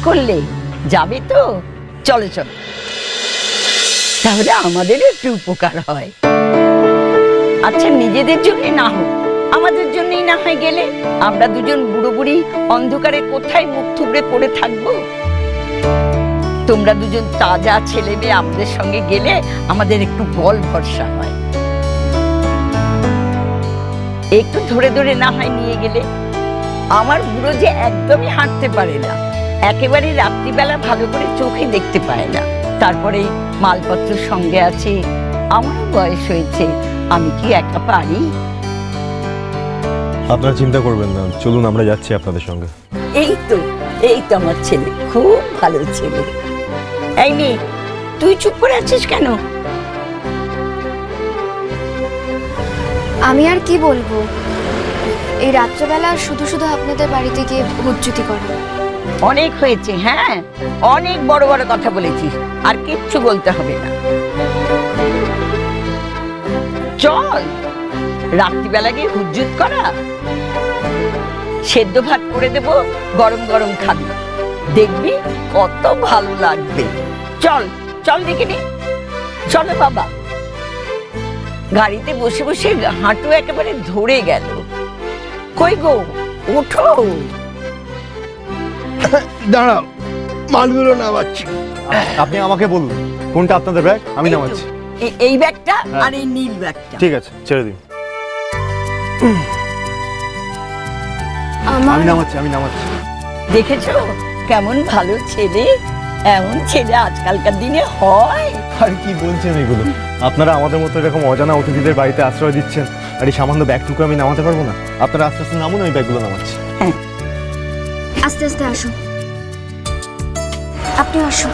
করলে? যাবে তো? চলো চলো, তাহলে আমাদের একটু উপকার হয়। আচ্ছা, নিজেদের জন্য না হোক, আমাদের জন্যই না হয় গেলে। আমরা দুজন বুড়ো বুড়ি অন্ধকারে কোথায় মুখ থুবড়ে পড়ে থাকবো? তোমরা দুজন তাজা ছেলে মেয়ে আমাদের সঙ্গে গেলে আমাদের একটু বল ভরসা হয়। একটু ধরে ধরে না হয় নিয়ে গেলে। আমার বুড়ো যে একদমই হাঁটতে পারে না, একেবারে রাত্রিবেলা ভালো করে চোখে দেখতে পায় না। তারপরে মালপত্র সঙ্গে আছে, আমারও বয়স হয়েছে, আমি কি একা পারি? আপনারা চিন্তা করবেন না, চলুন আমরা যাচ্ছি আপনাদের সঙ্গে। এই তো আমার ছেলে, খুব ভালো ছেলে। এই মেয়ে, তুই চুপ করে আছিস কেন? আমি আর কি বলবো, এই রাত্রেবেলা শুধু শুধু আপনাদের বাড়িতে গিয়ে হুজ্জুতি করা। অনেক হয়েছে, হ্যাঁ, অনেক বড় বড় কথা বলেছিস, আর কিচ্ছু বলতে হবে না। চল, রাত্রিবেলা গিয়ে হুজ্জুত করা। সেদ্ধ ভাত করে দেব, গরম গরম খাবি, দেখবি কত ভালো লাগবে। চল চল দেখে নি, চলো বাবা। গাড়িতে বসে বসে হাঁটু একেবারে ধরে গেল। কই গো, ওঠো। দাঁড়াও, মালগুলো নামাচ্ছি। আপনি আমাকে বলুন কোনটা আপনাদের ব্যাগ, আমি নামাচ্ছি। এই ব্যাগটা আর এই নীল ব্যাগটা। ঠিক আছে, ছেড়ে দিন। আমি নামাচ্ছি। দেখেছো কেমন ভালো ছেলে? এমন ছেলে আজকালকার দিনে হয়? আর কি বলছেন এগুলো? আপনারা আমাদের মতো এরকম অজানা অতিথিদের বাড়িতে আশ্রয় দিচ্ছেন, আর এই সামান্য ব্যাগটুকু আমি নামাতে পারবো না? আপনারা আস্তে আস্তে নামুন, ওই ব্যাগগুলো নামাচ্ছি। আস্তে আস্তে আসুন, আপনি আসুন।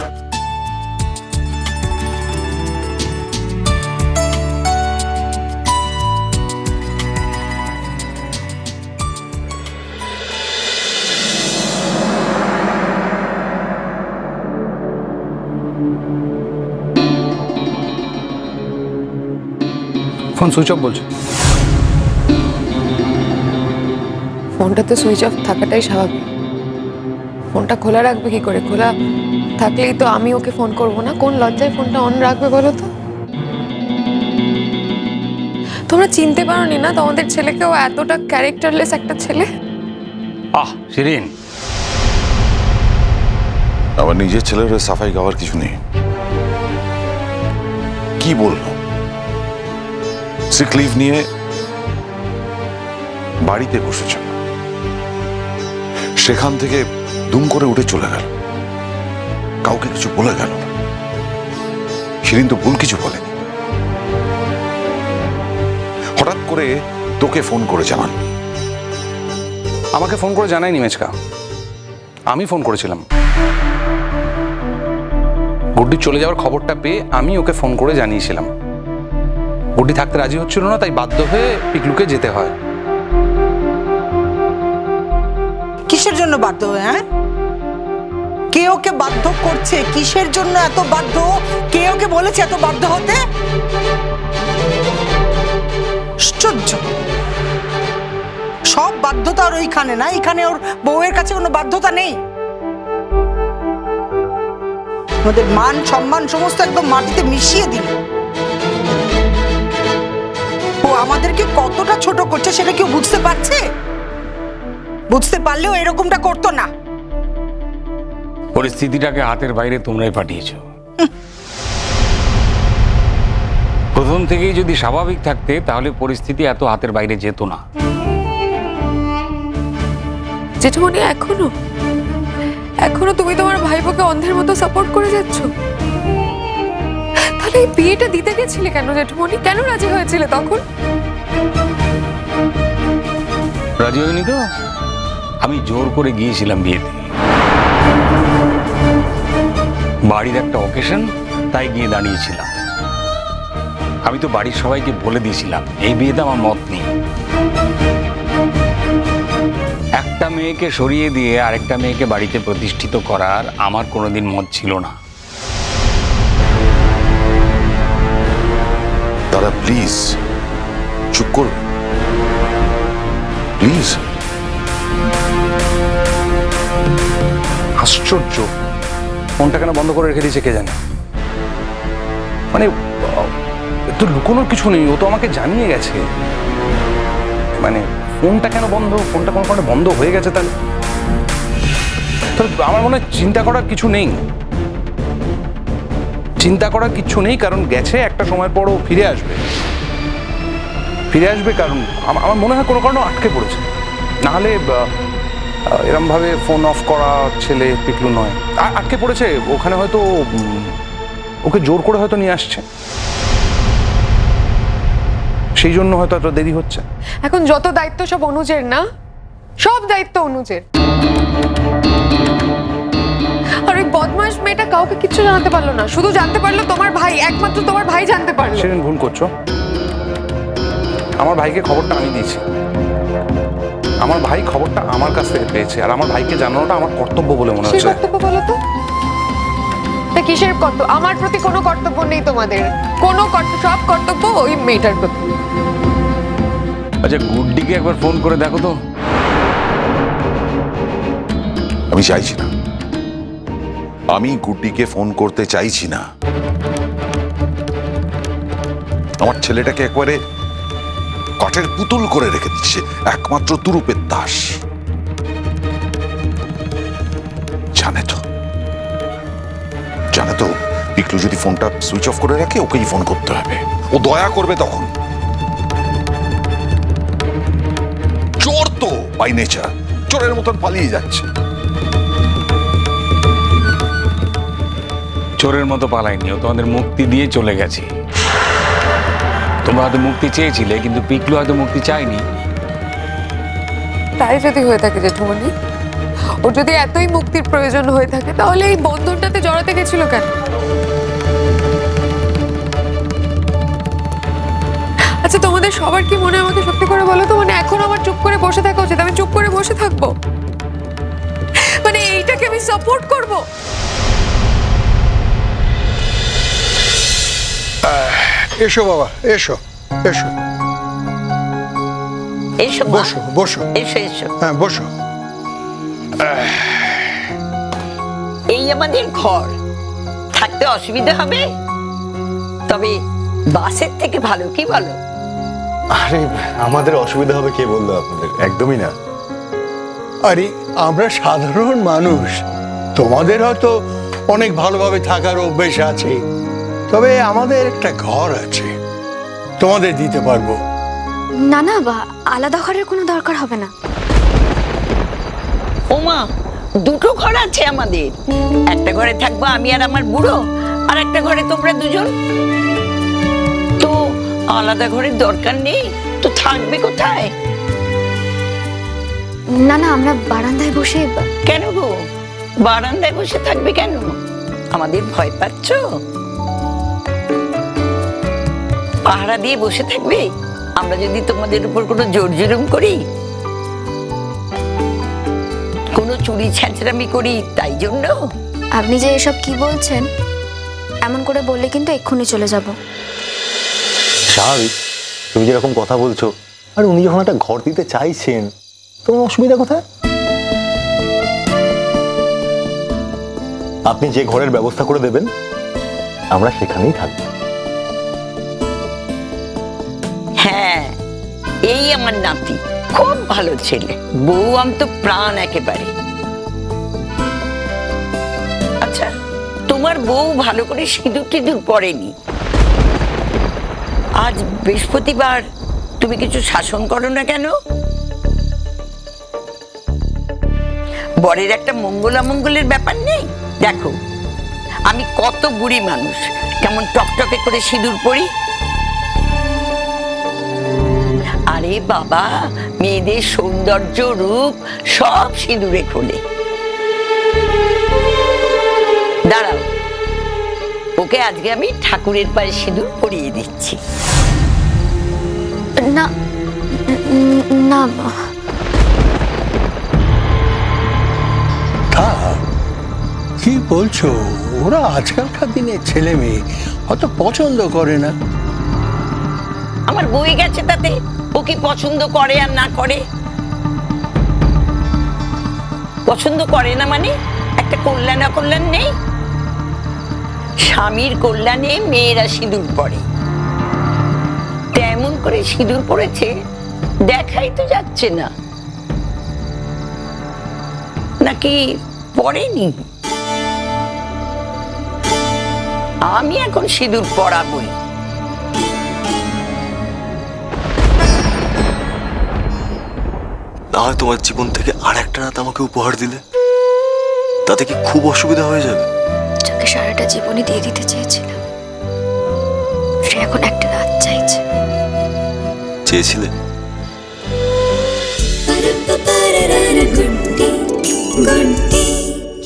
ফোন সুইচ অফ বলছে। ফোনটাতে সুইচ অফ থাকাটাই স্বাভাবিক। ফোনটা খোলা রাখবে কি করে? খোলা থাকলেই তো আমি ওকে ফোন করব না। কোন লজ্জায় ফোনটা অন রাখবে বলো তো? তোমরা চিনতে পারোনি না তোমাদের ছেলেকেও এতটা ক্যারেক্টারলেস একটা ছেলে? শিরিন, আমার নিজের ছেলের সাফাই গাওয়ার কিছু নেই। কি বলবো, সিক লিভ নিয়ে বাড়িতে বসেছে, সেখান থেকে দুম করে উঠে চলে গেল, কাউকে কিছু বলে গেল না। শিরিন তো ভুল কিছু বলেনি, হঠাৎ করে তোকে ফোন করে জানান। আমাকে ফোন করে জানায়নি মেচকা, আমি ফোন করেছিলাম। গুড্ডি চলে যাওয়ার খবরটা পেয়ে আমি ওকে ফোন করে জানিয়েছিলাম। গুড্ডি থাকতে রাজি হচ্ছিল না, তাই বাধ্য হয়ে পিকলুকে যেতে হয়। কিসের জন্য বাধ্য হয়ে? হ্যাঁ, কে ওকে বাধ্য করছে? কিসের জন্য এত বাধ্য? কে ওকে বলেছে এত বাধ্য হতে? আশ্চর্য, সব বাধ্যতা আর ওইখানে না, এখানে ওর বউয়ের কাছে কোনো বাধ্যতা নেই। ওদের মান সম্মান সমস্ত একদম মাটিতে মিশিয়ে দিল। ও আমাদেরকে কতটা ছোট করছে সেটা কেউ বুঝতে পারছে? বুঝতে পারলেও এরকমটা করতো না। পরিস্থিতিটাকে হাতের বাইরে তোমরাই পাঠিয়েছো। প্রথম থেকেই যদি স্বাভাবিক থাকতে তাহলে পরিস্থিতি এত হাতের বাইরে যেত না। জেঠুমনি, এখনো তুমি তোমার ভাইপোকে অন্ধের মতো সাপোর্ট করে যাচ্ছ? তাহলে এই বিয়েটা দিতে গেছিলে কেন জেঠুমনি? কেন রাজি হয়েছিলে তখন? রাজি হয়নি তো, আমি জোর করে গিয়েছিলাম বিয়েতে। বাড়ির একটা অকেশন, তাই গিয়ে দাঁড়িয়েছিলাম। আমি তো বাড়ির সবাইকে বলে দিয়েছিলাম এই বিয়েতে আমার মত নেই। একটা মেয়েকে সরিয়ে দিয়ে আরেকটা মেয়েকে বাড়িতে প্রতিষ্ঠিত করার আমার কোনোদিন মত ছিল না। তারা প্লিজ চুপ করবে, প্লিজ। আশ্চর্য, ফোনটা কেন বন্ধ করে রেখে দিয়েছে কে জানে। মানে তো লুকোনোর কিছু নেই, ও তো আমাকে জানিয়ে গেছে। মানে ফোনটা কেন বন্ধ, ফোনটা কোনো কারণে বন্ধ হয়ে গেছে, তাহলে আমার মনে হয় চিন্তা করার কিছু নেই, চিন্তা করার কিছু নেই। কারণ গেছে, একটা সময় পর ও ফিরে আসবে, কারণ আমার মনে হয় কোনো কারণে আটকে পড়েছে। নাহলে এরমভাবে ফোন অফ করা ছেলে পিকলু নয়, আটকে পড়েছে ওখানে, হয়তো ওকে জোর করে হয়তো নিয়ে আসছে, সেই জন্য হয়তো এত দেরি হচ্ছে। এখন যত দায়িত্ব সব অনুজের, না সব দায়িত্ব অনুজের। আর ওই বদমাস মেয়েটা কাউকে কিছু জানাতে পারলো না, শুধু জানতে পারলো তোমার ভাই, একমাত্র তোমার ভাই জানতে পারলো। সেদিন ভুল করছো, আমার ভাইকে খবরটা আমি দিয়েছি, আমার ভাই খবরটা আমার কাছ থেকে পেয়েছে, আর আমার ভাইকে জানানোটা আমার কর্তব্য বলে মনে হচ্ছে। কর্তব্য বলো তো, তা কিসের কর্তব্য? আমার প্রতি কোনো কর্তব্য নেই তোমাদের, কোনো সব কর্তব্য ওই মেয়েটার প্রতি। আচ্ছা, গুড্ডিকে একবার ফোন করে দেখো তো। আমি চাইছি না, আমি গুড্ডিকে ফোন করতে চাইছি না। আমার ছেলেটাকে একবারে কাঠের পুতুল করে রেখে দিচ্ছে, একমাত্র তুরুপের দাস। জানে তো পিকলু যদি ফোনটা সুইচ অফ করে রাখে, ওকেই ফোন করতে হবে, ও দয়া করবে তখন। চোর তো বাই নেচার, চোরের মতন পালিয়ে যাচ্ছে। চোরের মতো পালায়নি, ও তোমাদের মুক্তি দিয়ে চলে গেছে। তোমরা হয়তো মুক্তি চেয়েছিলে, কিন্তু পিকলু হয়তো মুক্তি চায়নি। তাই যদি হয়ে থাকে জেঠুমনি, ওর যদি এতই মুক্তির প্রয়োজন হয়ে থাকে, তাহলে এই বন্ধনটাতে জড়াতে গেছিল কেন? আচ্ছা, তোমাদের সবার কি মনে, আমাকে সত্যি করে বলো তো, মানে এখন আমার চুপ করে বসে থাকা উচিত? আমি চুপ করে বসে থাকবো? মানে এইটাকে আমি সাপোর্ট করব? এসো বাবা, এসো এসো, এসো মা, বসো বসো, এসো এসো। হ্যাঁ বসো। এই আমাদের ঘর, থাকতে অসুবিধা হবে, তবে বাসের থেকে ভালো, কি বলো? আরে আমাদের অসুবিধা হবে কে বললো আপনাদের? একদমই না। আরে আমরা সাধারণ মানুষ, তোমাদের হয়তো অনেক ভালোভাবে থাকার অভ্যেস আছে, তবে আমাদের একটা ঘর আছে, তোমাদের দিতে পারবো। না না বা, আলাদা ঘরের কোনো দরকার হবে না। ওমা, দুটো ঘর আছে আমাদের, একটা ঘরে থাকবো আমি আর আমার বুড়ো, আর একটা ঘরে তোমরা দুজন। তো আলাদা ঘরের দরকার নেই তো, থাকবে কোথায়? না না, আমরা বারান্দায় বসে। কেন গো, বারান্দায় বসে থাকবে কেন? আমাদের ভয় পাচ্ছ? পাহারা দিয়ে বসে থাকবে আমরা যদি তোমাদের উপর কোনো জোর জুলুম করি, কোনো চুরি ছ্যাঁচড়ামি করি, তাই জন্য? আপনি যে এসব কি বলছেন, এমন করে বললে কিন্তু এক্ষুনি চলে যাব। স্বাভাবিক, তুমি যেরকম কথা বলছো, আর উনি যখন একটা ঘর দিতে চাইছেন, তোমার অসুবিধা কোথায়? আপনি যে ঘরের ব্যবস্থা করে দেবেন, আমরা সেখানেই থাকবো। হ্যাঁ, এই আমার নাতি, খুব ভালো ছেলে, বউ আম তো প্রাণ একেবারে। আচ্ছা, তোমার বউ ভালো করে সিঁদুর টিঁদুর পরেনি, আজ বৃহস্পতিবার, তুমি কিছু শাসন করো না কেন? বরের একটা মঙ্গল অমঙ্গলের ব্যাপার নেই? দেখো, আমি কত বুড়ি মানুষ, কেমন টকটকে করে সিঁদুর পরি। আরে বাবা, মেয়েদের সৌন্দর্য রূপ সব সিঁদুরে খোলে। দাঁড়াও, ওকে আজকে আমি ঠাকুরের পায়ে সিঁদুর পরিয়ে দিচ্ছি। না না, কি বলছো? ওরা আজকালকার দিনের ছেলে মেয়ে অত পছন্দ করে না। আমার বই গেছে তাতে, ও কি পছন্দ করে আর না করে? পছন্দ করে না মানে একটা একটা কল্যাণ অকল্যাণ নেই? স্বামীর কল্যাণে মেয়েরা সিঁদুর পরে, তেমন করে সিঁদুর পড়েছে দেখাই তো যাচ্ছে না। নাকি পড়েনি? আমি এখন সিঁদুর পরাবই। না হয় তোমার জীবন থেকে আর একটা রাত আমাকে উপহার দিলে, তাতে কি খুব অসুবিধা হয়ে যাবে? যাকে সারাটা জীবনই দিয়ে দিতে চেয়েছিলাম, সে এখন একটা রাত চাইছে। চেয়েছিলে?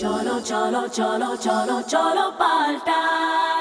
চলো চলো চলো চলো চলো পাল্টাই।